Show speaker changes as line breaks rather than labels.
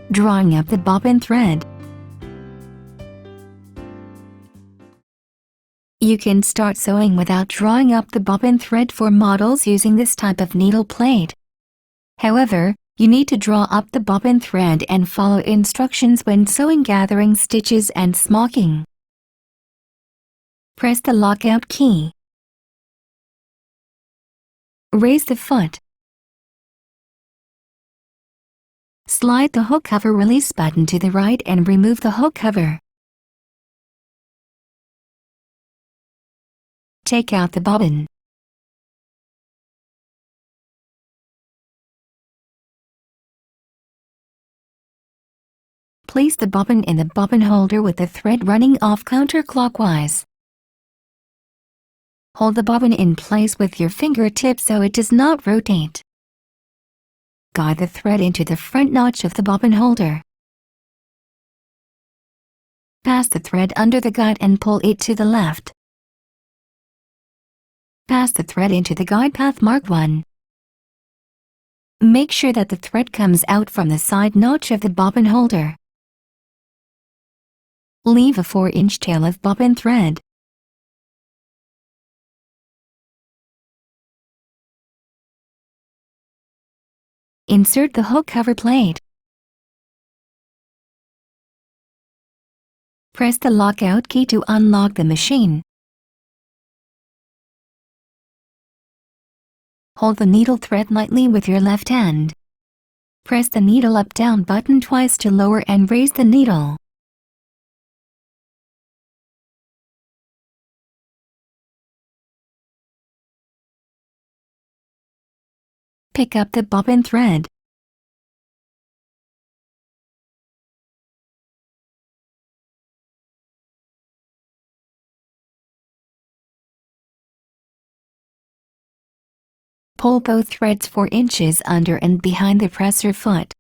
Drawing up the bobbin thread. You can start sewing without drawing up the bobbin thread for models using this type of needle plate. However, you need to draw up the bobbin thread and follow instructions when sewing gathering stitches and smocking. Press the lockout key. Raise the foot. Slide the hook cover release button to the right and remove the hook cover. Take out the bobbin. Place the bobbin in the bobbin holder with the thread running off counterclockwise. Hold the bobbin in place with your fingertips so it does not rotate. Guide the thread into the front notch of the bobbin holder. Pass the thread under the guide and pull it to the left. Pass the thread into the guide path marked 1. Make sure that the thread comes out from the side notch of the bobbin holder. Leave a 4-inch tail of bobbin thread. Insert the hook cover plate. Press the lockout key to unlock the machine. Hold the needle thread lightly with your left hand. Press the needle up-down button twice to lower and raise the needle. Pick up the bobbin thread. Pull both threads 4 inches under and behind the presser foot.